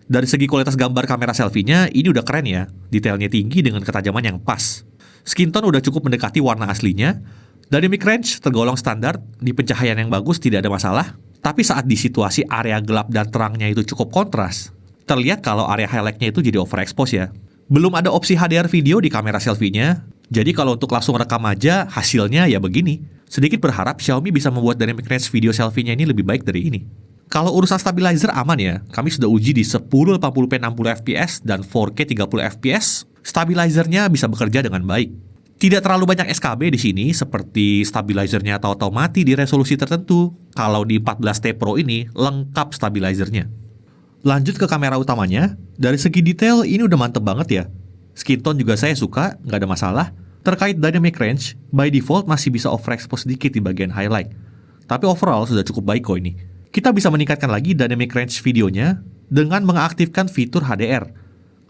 Dari segi kualitas gambar kamera selfie-nya, ini udah keren ya. Detailnya tinggi dengan ketajaman yang pas. Skin tone udah cukup mendekati warna aslinya. Dari mic range tergolong standar, di pencahayaan yang bagus tidak ada masalah. Tapi saat di situasi area gelap dan terangnya itu cukup kontras, terlihat kalau area highlight-nya itu jadi overexpose ya. Belum ada opsi HDR video di kamera selfie-nya, Jadi kalau untuk langsung rekam aja, hasilnya ya begini. Sedikit berharap Xiaomi bisa membuat dynamic range video selfie-nya ini lebih baik dari ini. Kalau urusan stabilizer aman ya, kami sudah uji di 1080p 60fps dan 4K 30fps, stabilizernya bisa bekerja dengan baik. Tidak terlalu banyak SKB di sini, seperti stabilizernya tahu-tahu mati di resolusi tertentu. Kalau di 14T Pro ini, lengkap stabilizernya. Lanjut ke kamera utamanya, dari segi detail ini udah mantep banget ya. Skin tone juga saya suka, nggak ada masalah. Terkait dynamic range, by default masih bisa overexpose sedikit di bagian highlight. Tapi overall sudah cukup baik kok ini. Kita bisa meningkatkan lagi dynamic range videonya dengan mengaktifkan fitur HDR.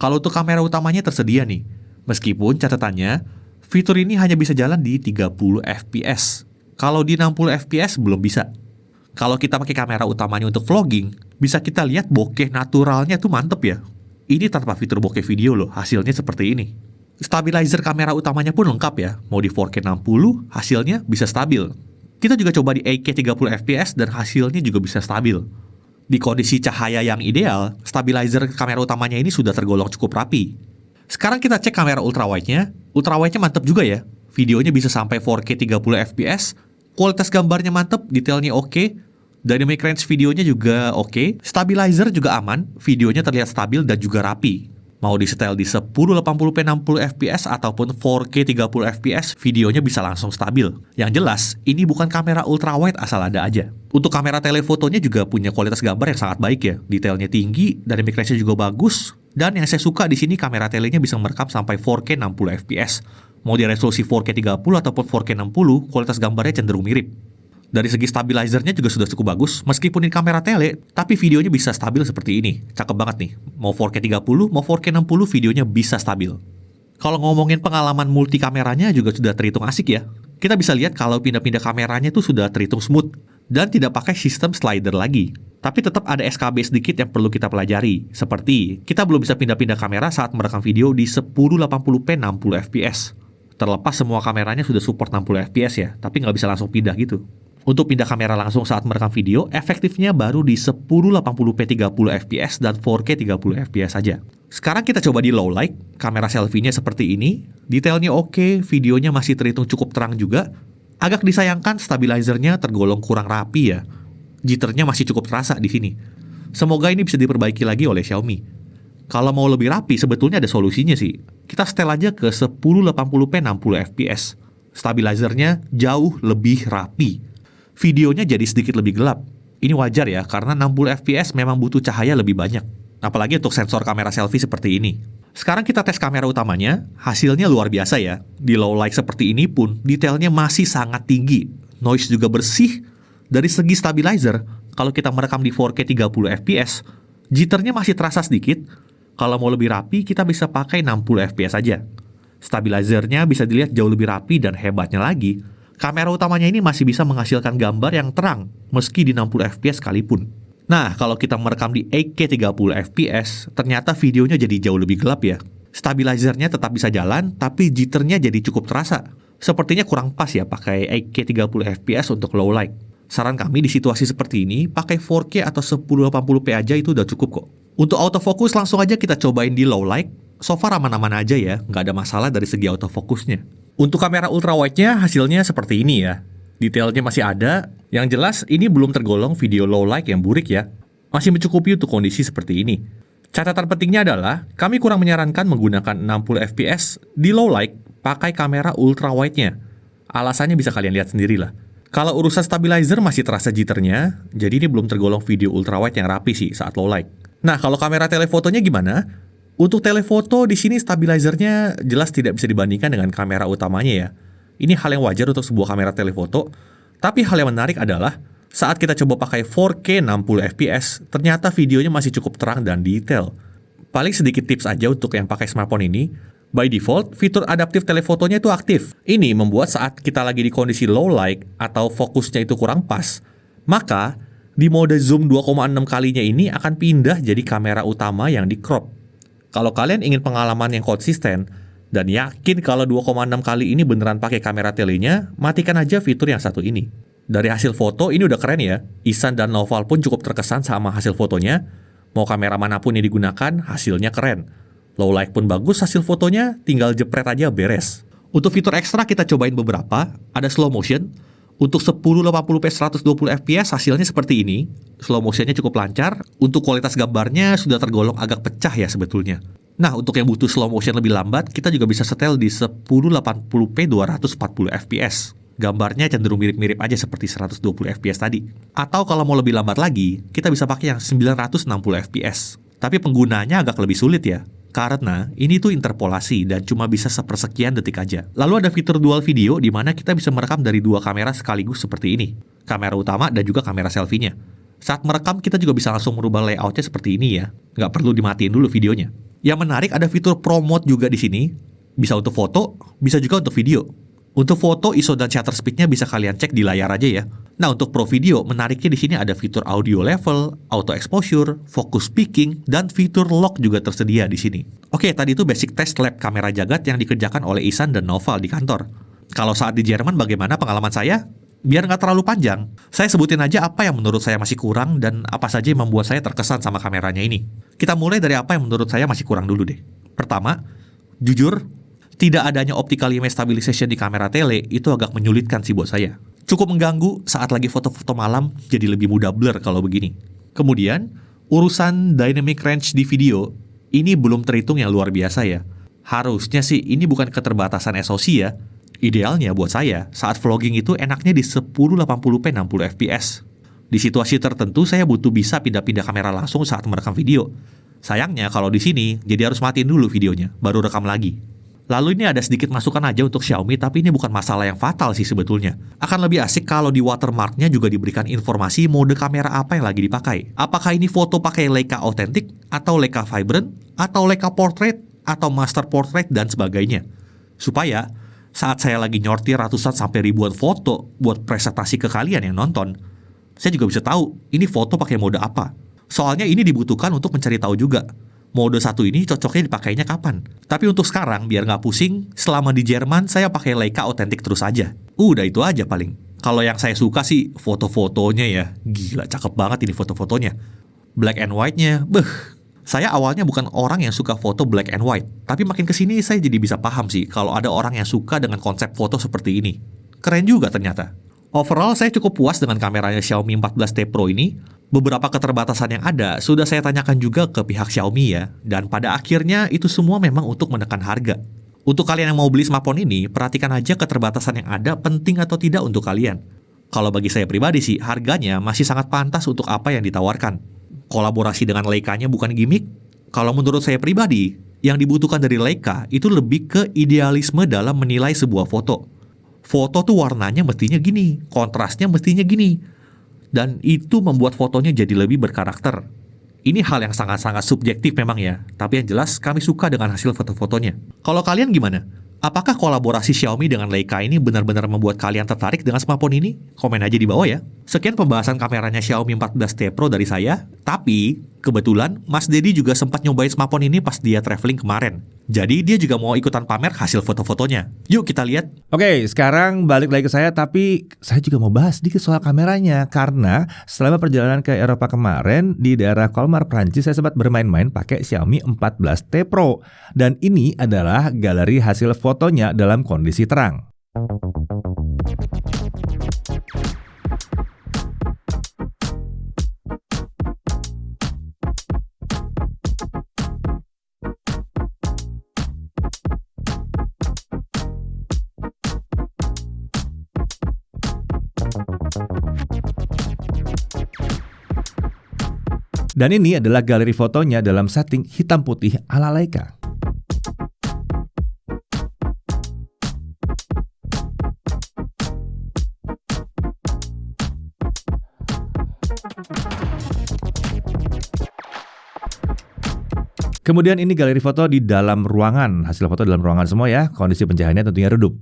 Kalau untuk kamera utamanya tersedia nih. Meskipun catatannya, fitur ini hanya bisa jalan di 30 fps. Kalau di 60 fps belum bisa. Kalau kita pakai kamera utamanya untuk vlogging, bisa kita lihat bokeh naturalnya tuh mantep ya. Ini tanpa fitur bokeh video loh, hasilnya seperti ini. Stabilizer kamera utamanya pun lengkap ya. Mau di 4K 60, hasilnya bisa stabil. Kita juga coba di 8K 30 fps dan hasilnya juga bisa stabil. Di kondisi cahaya yang ideal, stabilizer kamera utamanya ini sudah tergolong cukup rapi. Sekarang kita cek kamera ultrawide-nya. Ultrawide-nya mantep juga ya. Videonya bisa sampai 4K 30 fps. Kualitas gambarnya mantep, detailnya oke. Dynamic range videonya juga oke. Stabilizer juga aman, videonya terlihat stabil dan juga rapi. Mau di-setel di 1080p 60fps ataupun 4K 30fps, videonya bisa langsung stabil. Yang jelas, ini bukan kamera ultrawide asal ada aja. Untuk kamera telefotonya juga punya kualitas gambar yang sangat baik ya. Detailnya tinggi, dynamic range-nya juga bagus. Dan yang saya suka di sini kamera telenya bisa merekam sampai 4K 60fps. Mau di resolusi 4K 30 ataupun 4K 60, kualitas gambarnya cenderung mirip. Dari segi stabilizernya juga sudah cukup bagus, meskipun ini kamera tele, tapi videonya bisa stabil seperti ini. Cakep banget nih, mau 4K 30, mau 4K 60 videonya bisa stabil. Kalau ngomongin pengalaman multi kameranya juga sudah terhitung asik ya. Kita bisa lihat kalau pindah-pindah kameranya itu sudah terhitung smooth, dan tidak pakai sistem slider lagi. Tapi tetap ada SKB sedikit yang perlu kita pelajari, seperti kita belum bisa pindah-pindah kamera saat merekam video di 1080p 60fps. Terlepas semua kameranya sudah support 60fps ya, tapi nggak bisa langsung pindah gitu. Untuk pindah kamera langsung saat merekam video, efektifnya baru di 1080p 30fps dan 4K 30fps saja. Sekarang kita coba di low light, kamera selfie-nya seperti ini, detailnya oke, videonya masih terhitung cukup terang juga. Agak disayangkan stabilizernya tergolong kurang rapi ya. Jitternya masih cukup terasa di sini. Semoga ini bisa diperbaiki lagi oleh Xiaomi. Kalau mau lebih rapi, sebetulnya ada solusinya sih. Kita setel aja ke 1080p 60fps. Stabilizernya jauh lebih rapi. Videonya jadi sedikit lebih gelap. Ini wajar ya, karena 60 fps memang butuh cahaya lebih banyak. Apalagi untuk sensor kamera selfie seperti ini. Sekarang kita tes kamera utamanya, hasilnya luar biasa ya. Di low light seperti ini pun, detailnya masih sangat tinggi. Noise juga bersih. Dari segi stabilizer, kalau kita merekam di 4K 30 fps, jitternya masih terasa sedikit. Kalau mau lebih rapi, kita bisa pakai 60 fps saja. Stabilizernya bisa dilihat jauh lebih rapi dan hebatnya lagi, kamera utamanya ini masih bisa menghasilkan gambar yang terang, meski di 60 fps sekalipun. Nah, kalau kita merekam di 8K 30 fps, ternyata videonya jadi jauh lebih gelap ya. Stabilizernya tetap bisa jalan, tapi jitternya jadi cukup terasa. Sepertinya kurang pas ya pakai 8K 30 fps untuk low light. Saran kami di situasi seperti ini, pakai 4K atau 1080p aja itu udah cukup kok. Untuk autofocus langsung aja kita cobain di low light. So far aman-aman aja ya, nggak ada masalah dari segi autofocusnya. Untuk kamera ultrawide-nya hasilnya seperti ini ya. Detailnya masih ada. Yang jelas ini belum tergolong video low light yang burik ya. Masih mencukupi untuk kondisi seperti ini. Catatan pentingnya adalah kami kurang menyarankan menggunakan 60 fps di low light pakai kamera ultrawide-nya. Alasannya bisa kalian lihat sendirilah. Kalau urusan stabilizer masih terasa jitternya, jadi ini belum tergolong video ultrawide yang rapi sih saat low light. Nah, kalau kamera telefotonya gimana? Untuk telefoto di sini stabilizernya jelas tidak bisa dibandingkan dengan kamera utamanya ya. Ini hal yang wajar untuk sebuah kamera telefoto. Tapi hal yang menarik adalah saat kita coba pakai 4K 60 fps, ternyata videonya masih cukup terang dan detail. Paling sedikit tips aja untuk yang pakai smartphone ini. By default, fitur adaptif telefotonya itu aktif. Ini membuat saat kita lagi di kondisi low light atau fokusnya itu kurang pas, maka di mode zoom 2,6 kalinya ini akan pindah jadi kamera utama yang di crop. Kalau kalian ingin pengalaman yang konsisten dan yakin kalau 2,6 kali ini beneran pakai kamera telenya, matikan aja fitur yang satu ini. Dari hasil foto ini udah keren ya. Ihsan dan Noval pun cukup terkesan sama hasil fotonya. Mau kamera manapun yang digunakan, hasilnya keren. Low light pun bagus hasil fotonya, tinggal jepret aja beres. Untuk fitur ekstra kita cobain beberapa, ada slow motion. Untuk 1080p 120fps hasilnya seperti ini. Slow motionnya cukup lancar. Untuk kualitas gambarnya sudah tergolong agak pecah ya sebetulnya. Nah, untuk yang butuh slow motion lebih lambat, kita juga bisa setel di 1080p 240fps. Gambarnya cenderung mirip-mirip aja seperti 120fps tadi. Atau kalau mau lebih lambat lagi, kita bisa pakai yang 960fps. Tapi penggunanya agak lebih sulit ya, karena ini tuh interpolasi dan cuma bisa sepersekian detik aja. Lalu ada fitur dual video di mana kita bisa merekam dari dua kamera sekaligus seperti ini. Kamera utama dan juga kamera selfie-nya. Saat merekam kita juga bisa langsung merubah layoutnya seperti ini ya. Nggak perlu dimatiin dulu videonya. Yang menarik ada fitur Pro Mode juga di sini. Bisa untuk foto, bisa juga untuk video. Untuk foto, ISO dan shutter speed-nya bisa kalian cek di layar aja ya. Nah, untuk Pro Video, menariknya di sini ada fitur audio level, auto exposure, focus peaking, dan fitur lock juga tersedia di sini. Oke, tadi itu basic test lab kamera jagat yang dikerjakan oleh Ihsan dan Noval di kantor. Kalau saat di Jerman bagaimana pengalaman saya? Biar nggak terlalu panjang, saya sebutin aja apa yang menurut saya masih kurang dan apa saja yang membuat saya terkesan sama kameranya ini. Kita mulai dari apa yang menurut saya masih kurang dulu deh. Pertama, jujur, tidak adanya optical image stabilization di kamera tele itu agak menyulitkan sih buat saya. Cukup mengganggu saat lagi foto-foto malam, jadi lebih mudah blur kalau begini. Kemudian, urusan dynamic range di video, ini belum terhitung yang luar biasa ya. Harusnya sih ini bukan keterbatasan SoC ya. Idealnya buat saya, saat vlogging itu enaknya di 1080p 60fps. Di situasi tertentu saya butuh bisa pindah-pindah kamera langsung saat merekam video. Sayangnya kalau di sini, jadi harus matiin dulu videonya, baru rekam lagi. Lalu ini ada sedikit masukan aja untuk Xiaomi, tapi ini bukan masalah yang fatal sih sebetulnya. Akan lebih asik kalau di watermarknya juga diberikan informasi mode kamera apa yang lagi dipakai. Apakah ini foto pakai Leica Authentic, atau Leica Vibrant, atau Leica Portrait, atau Master Portrait, dan sebagainya. Supaya saat saya lagi nyortir ratusan sampai ribuan foto buat presentasi ke kalian yang nonton, saya juga bisa tahu ini foto pakai mode apa. Soalnya ini dibutuhkan untuk mencari tahu juga. Mode 1 ini cocoknya dipakainya kapan. Tapi untuk sekarang, biar nggak pusing, selama di Jerman saya pakai Leica Authentic terus aja. Udah itu aja paling. Kalau yang saya suka sih foto-fotonya ya. Gila, cakep banget ini foto-fotonya. Black and white-nya, Saya awalnya bukan orang yang suka foto black and white. Tapi makin kesini saya jadi bisa paham sih kalau ada orang yang suka dengan konsep foto seperti ini. Keren juga ternyata. Overall saya cukup puas dengan kameranya Xiaomi 14T Pro ini. Beberapa keterbatasan yang ada sudah saya tanyakan juga ke pihak Xiaomi ya. Dan pada akhirnya itu semua memang untuk menekan harga. Untuk kalian yang mau beli smartphone ini, perhatikan aja keterbatasan yang ada penting atau tidak untuk kalian. Kalau bagi saya pribadi sih, harganya masih sangat pantas untuk apa yang ditawarkan. Kolaborasi dengan Leica-nya bukan gimmick. Kalau menurut saya pribadi, yang dibutuhkan dari Leica itu lebih ke idealisme dalam menilai sebuah foto. Foto tuh warnanya mestinya gini, kontrasnya mestinya gini. Dan itu membuat fotonya jadi lebih berkarakter. Ini hal yang sangat-sangat subjektif memang ya, tapi yang jelas kami suka dengan hasil foto-fotonya. Kalau kalian gimana? Apakah kolaborasi Xiaomi dengan Leica ini benar-benar membuat kalian tertarik dengan smartphone ini? Komen aja di bawah ya. Sekian pembahasan kameranya Xiaomi 14T Pro dari saya. Tapi, kebetulan Mas Dedi juga sempat nyobain smartphone ini pas dia traveling kemarin. Jadi dia juga mau ikutan pamer hasil foto-fotonya. Yuk kita lihat. Oke, sekarang balik lagi ke saya, tapi saya juga mau bahas sedikit soal kameranya. Karena selama perjalanan ke Eropa kemarin, di daerah Colmar, Prancis, saya sempat bermain-main pakai Xiaomi 14T Pro. Dan ini adalah galeri hasil fotonya dalam kondisi terang. Dan ini adalah galeri fotonya dalam setting hitam putih ala Leica. Kemudian ini galeri foto di dalam ruangan, hasil foto dalam ruangan semua ya, kondisi pencahayaannya tentunya redup.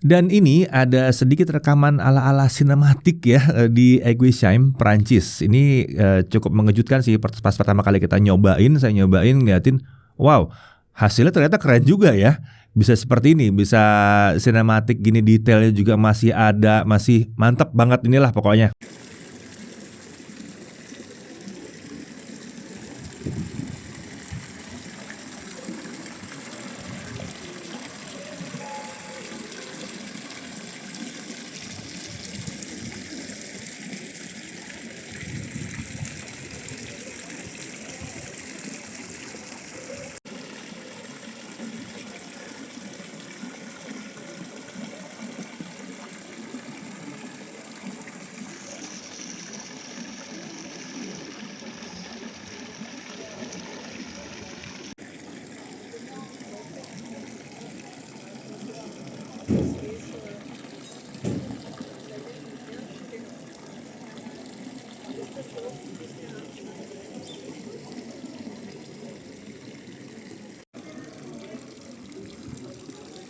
Dan ini ada sedikit rekaman ala-ala sinematik ya di Eguisheim, Prancis. Ini cukup mengejutkan sih pas pertama kali kita nyobain, saya nyobain ngeliatin, wow, hasilnya ternyata keren juga ya. bisa seperti ini, bisa sinematik gini, detailnya juga masih ada, masih mantep banget inilah pokoknya.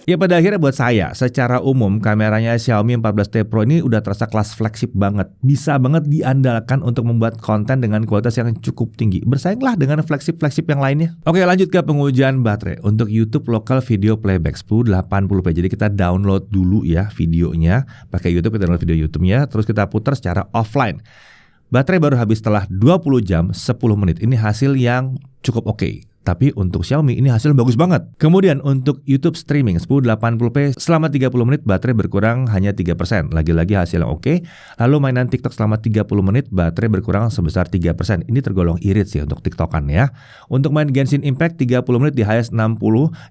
Ya pada akhirnya buat saya, secara umum kameranya Xiaomi 14T Pro ini udah terasa kelas flagship banget. Bisa banget diandalkan untuk membuat konten dengan kualitas yang cukup tinggi. Bersainglah dengan flagship-flagship yang lainnya. Oke, lanjut ke pengujian baterai. Untuk YouTube Local Video Playback 1080p. Jadi kita download dulu ya videonya. Pakai YouTube, kita download video YouTube-nya. Terus kita putar secara offline. Baterai baru habis setelah 20 jam 10 menit. Ini hasil yang cukup oke. Tapi untuk Xiaomi ini hasil bagus banget. Kemudian untuk YouTube streaming 1080p selama 30 menit baterai berkurang hanya 3%. Lagi-lagi hasil yang oke. Lalu mainan TikTok selama 30 menit baterai berkurang sebesar 3%. Ini tergolong irit sih untuk TikTokan ya. Untuk main Genshin Impact 30 menit di highest 60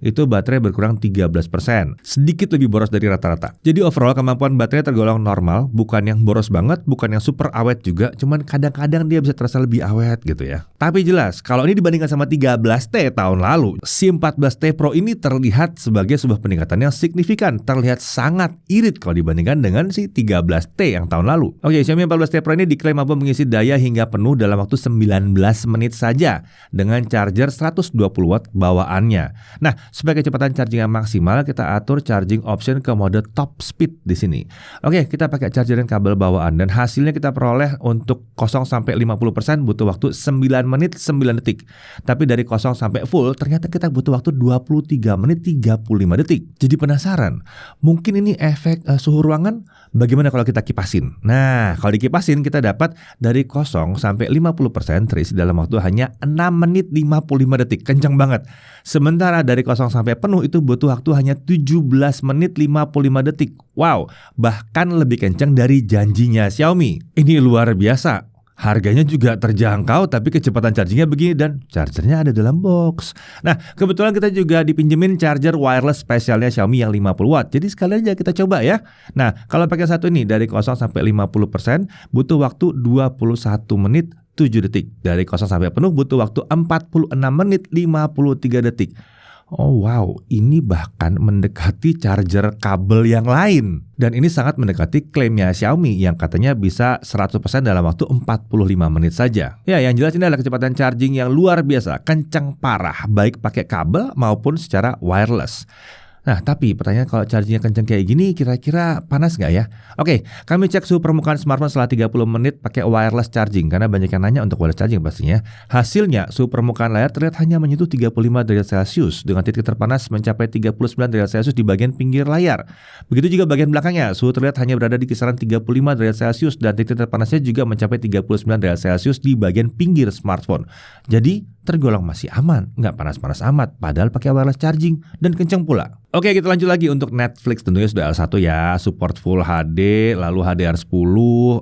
itu baterai berkurang 13%. Sedikit lebih boros dari rata-rata. Jadi overall kemampuan baterai tergolong normal, bukan yang boros banget, bukan yang super awet juga, cuman kadang-kadang dia bisa terasa lebih awet gitu ya. Tapi jelas kalau ini dibandingkan sama 13T tahun lalu, si 14T Pro ini terlihat sebagai sebuah peningkatan yang signifikan, terlihat sangat irit kalau dibandingkan dengan si 13T yang tahun lalu. Oke, Xiaomi 14T Pro ini diklaim mampu mengisi daya hingga penuh dalam waktu 19 menit saja dengan charger 120 watt bawaannya. Nah, sebagai kecepatan charging yang maksimal, kita atur charging option ke mode top speed di sini. Oke, kita pakai charger dan kabel bawaan dan hasilnya kita peroleh untuk 0 sampai 50% butuh waktu 9 menit 9 detik. Tapi dari 0 sampai full ternyata kita butuh waktu 23 menit 35 detik. Jadi penasaran, mungkin ini efek suhu ruangan? Bagaimana kalau kita kipasin? Nah, kalau dikipasin kita dapat dari 0 sampai 50% terisi dalam waktu hanya 6 menit 55 detik. Kencang banget. Sementara dari 0 sampai penuh itu butuh waktu hanya 17 menit 55 detik. Wow, bahkan lebih kencang dari janjinya Xiaomi. Ini luar biasa. Harganya juga terjangkau tapi kecepatan chargingnya begini dan chargernya ada dalam box. Nah, kebetulan kita juga dipinjemin charger wireless spesialnya Xiaomi yang 50 watt. Jadi sekalian aja kita coba ya. Nah, kalau pakai satu ini dari 0 sampai 50% butuh waktu 21 menit 7 detik. Dari 0 sampai penuh butuh waktu 46 menit 53 detik. Oh wow, ini bahkan mendekati charger kabel yang lain. Dan ini sangat mendekati klaimnya Xiaomi yang katanya bisa 100% dalam waktu 45 menit saja. Ya, yang jelas ini adalah kecepatan charging yang luar biasa, kencang parah, baik pakai kabel maupun secara wireless. Nah, tapi pertanyaan kalau chargingnya kenceng kayak gini kira-kira panas nggak ya? Oke, kami cek suhu permukaan smartphone setelah 30 menit pakai wireless charging karena banyak yang nanya untuk wireless charging pastinya. Hasilnya, suhu permukaan layar terlihat hanya menyentuh 35 derajat Celcius dengan titik terpanas mencapai 39 derajat Celcius di bagian pinggir layar. Begitu juga bagian belakangnya, suhu terlihat hanya berada di kisaran 35 derajat Celcius dan titik terpanasnya juga mencapai 39 derajat Celcius di bagian pinggir smartphone. Jadi, tergolong masih aman, nggak panas-panas amat, padahal pakai wireless charging dan kenceng pula. Oke, kita lanjut lagi untuk Netflix, tentunya sudah L1 ya, support Full HD, lalu HDR10,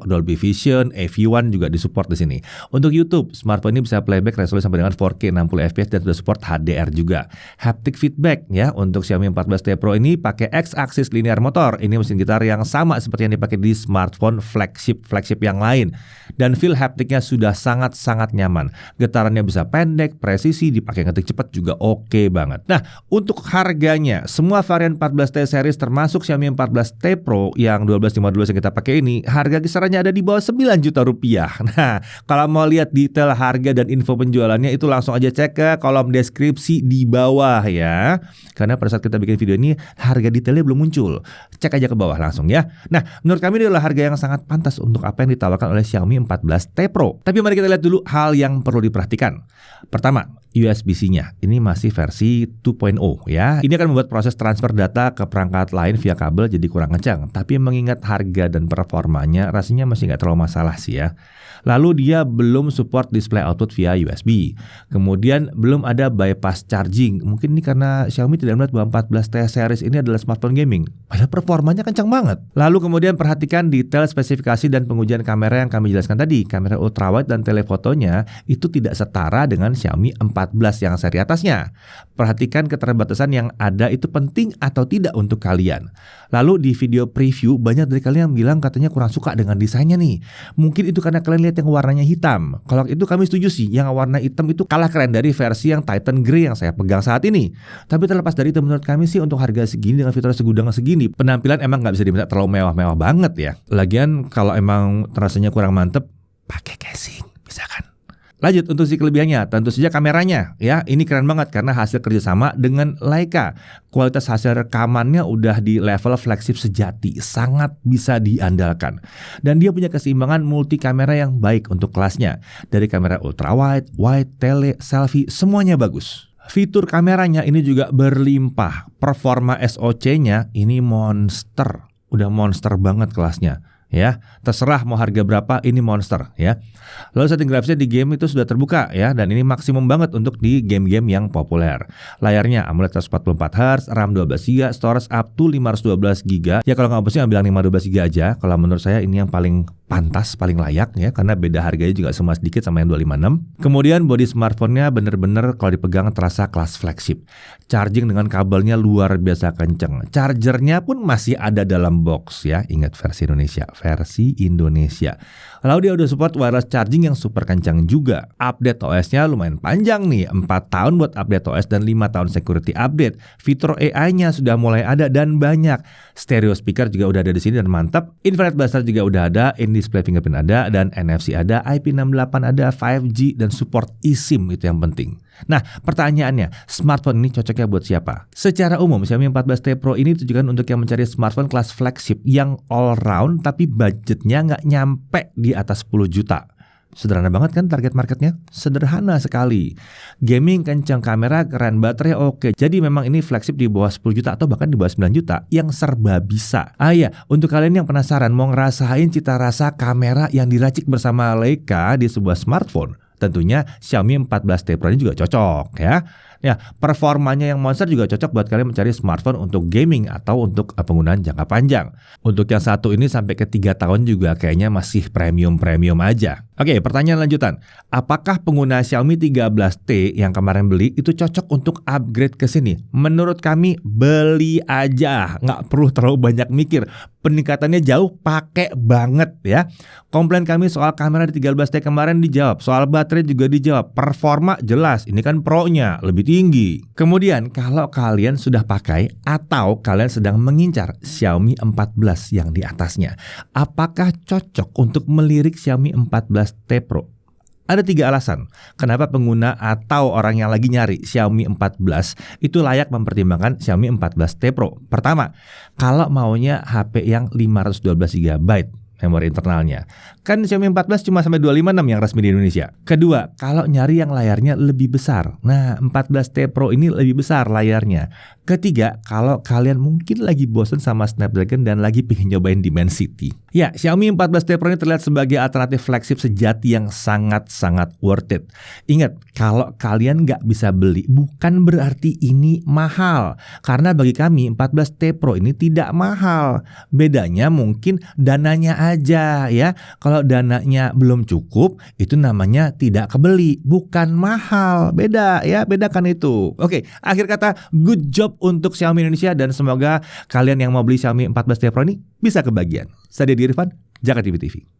Dolby Vision, AV1 juga disupport di sini. Untuk YouTube, smartphone ini bisa playback resolusi sampai dengan 4K 60 fps dan sudah support HDR juga. Haptic feedback ya, untuk Xiaomi 14T Pro ini pakai X-axis linear motor. Ini mesin gitar yang sama seperti yang dipakai di smartphone flagship yang lain. Dan feel haptiknya sudah sangat-sangat nyaman. Getarannya bisa pendek, presisi, dipakai ngetik cepat juga oke banget. Nah, untuk harganya, semua varian 14T series termasuk Xiaomi 14T Pro yang 1252 yang kita pakai ini, harga kisarannya ada di bawah 9 juta rupiah. Nah, kalau mau lihat detail harga dan info penjualannya itu langsung aja cek ke kolom deskripsi di bawah ya. Karena pada saat kita bikin video ini, harga detailnya belum muncul. Cek aja ke bawah langsung ya. Nah, menurut kami ini adalah harga yang sangat pantas untuk apa yang ditawarkan oleh Xiaomi 14T Pro. Tapi mari kita lihat dulu hal yang perlu diperhatikan. Pertama, USB-C-nya. Ini masih versi 2.0 ya. Ini akan membuat proses transfer data ke perangkat lain via kabel jadi kurang kencang. Tapi mengingat harga dan performanya rasanya masih nggak terlalu masalah sih ya. Lalu dia belum support display output via USB. Kemudian belum ada bypass charging. Mungkin ini karena Xiaomi tidak melihat bahwa 14T series ini adalah smartphone gaming. Padahal performanya kencang banget. Lalu kemudian perhatikan detail spesifikasi dan pengujian kamera yang kami jelaskan tadi. Kamera ultrawide dan telefotonya itu tidak setara dengan Xiaomi 14 yang seri atasnya. Perhatikan keterbatasan yang ada itu penting atau tidak untuk kalian. Lalu di video preview banyak dari kalian yang bilang katanya kurang suka dengan desainnya nih. Mungkin itu karena kalian lihat yang warnanya hitam. Kalau itu kami setuju sih, yang warna hitam itu kalah keren dari versi yang Titan Grey yang saya pegang saat ini. Tapi terlepas dari itu menurut kami sih untuk harga segini dengan fitur segudang segini, penampilan emang nggak bisa diminta terlalu mewah-mewah banget ya. Lagian kalau emang rasanya kurang mantep, pakai casing bisa kan. Lanjut untuk sisi kelebihannya, tentu saja kameranya ya. Ini keren banget karena hasil kerjasama dengan Leica. Kualitas hasil rekamannya udah di level flagship sejati, sangat bisa diandalkan. Dan dia punya keseimbangan multi kamera yang baik untuk kelasnya. Dari kamera ultrawide, wide, tele, selfie, semuanya bagus. Fitur kameranya ini juga berlimpah. Performa SoC-nya ini monster. Udah monster banget kelasnya. Ya, terserah mau harga berapa, ini monster ya. Lalu setting grafisnya di game itu sudah terbuka ya, dan ini maksimum banget untuk di game-game yang populer. Layarnya AMOLED 144Hz, RAM 12GB, storage up to 512GB. Ya kalau nggak opsi bilang 512GB aja. Kalau menurut saya ini yang paling pantas, paling layak ya, karena beda harganya juga cuma sedikit sama yang 256. Kemudian body smartphone-nya bener-bener kalau dipegang terasa kelas flagship. Charging dengan kabelnya luar biasa kenceng. Chargernya pun masih ada dalam box ya. Ingat versi Indonesia. Lalu dia udah support wireless charging yang super kencang juga. Update OS-nya lumayan panjang nih, 4 tahun buat update OS dan 5 tahun security update. Fitur AI-nya sudah mulai ada dan banyak. Stereo speaker juga udah ada di sini dan mantap. Infrared buzzer juga udah ada, in-display fingerprint ada, dan NFC ada, IP68 ada, 5G dan support eSIM itu yang penting. Nah, pertanyaannya, smartphone ini cocoknya buat siapa? Secara umum, Xiaomi 14T Pro ini ditujukan untuk yang mencari smartphone kelas flagship yang all round tapi budgetnya nggak nyampe di atas 10 juta. Sederhana banget kan target marketnya? Sederhana sekali. Gaming kencang, kamera keren, baterai oke. Jadi memang ini flagship di bawah 10 juta atau bahkan di bawah 9 juta yang serba bisa. Iya, untuk kalian yang penasaran mau ngerasain cita rasa kamera yang diracik bersama Leica di sebuah smartphone, tentunya Xiaomi 14T Pro ini juga cocok ya. Ya, performanya yang monster juga cocok buat kalian mencari smartphone untuk gaming atau untuk penggunaan jangka panjang. Untuk yang satu ini sampai ke 3 tahun juga kayaknya masih premium aja. Oke, pertanyaan lanjutan. Apakah pengguna Xiaomi 13T yang kemarin beli itu cocok untuk upgrade ke sini? Menurut kami beli aja, nggak perlu terlalu banyak mikir. Peningkatannya jauh, pakai banget ya. Komplain kami soal kamera di 13T kemarin dijawab, soal baterai juga dijawab, performa jelas, ini kan Pro-nya lebih tinggi. Kemudian kalau kalian sudah pakai atau kalian sedang mengincar Xiaomi 14 yang di atasnya, apakah cocok untuk melirik Xiaomi 14T Pro? Ada 3 alasan kenapa pengguna atau orang yang lagi nyari Xiaomi 14 itu layak mempertimbangkan Xiaomi 14T Pro. Pertama, kalau maunya HP yang 512GB memori internalnya. Kan Xiaomi 14 cuma sampai 256 yang resmi di Indonesia. Kedua, kalau nyari yang layarnya lebih besar. Nah, 14T Pro ini lebih besar layarnya. Ketiga, kalau kalian mungkin lagi bosen sama Snapdragon dan lagi pengen nyobain Dimensity. Ya, Xiaomi 14T Pro ini terlihat sebagai alternatif flagship sejati yang sangat-sangat worth it. Ingat, kalau kalian nggak bisa beli, bukan berarti ini mahal. Karena bagi kami 14T Pro ini tidak mahal. Bedanya mungkin dananya aja ya. Kalau dananya belum cukup, itu namanya tidak kebeli, bukan mahal. Beda ya, bedakan itu. Oke, akhir kata, good job untuk Xiaomi Indonesia dan semoga kalian yang mau beli Xiaomi 14T Pro ini bisa kebagian. Saya Deddy Irfan, Jakarta TV TV.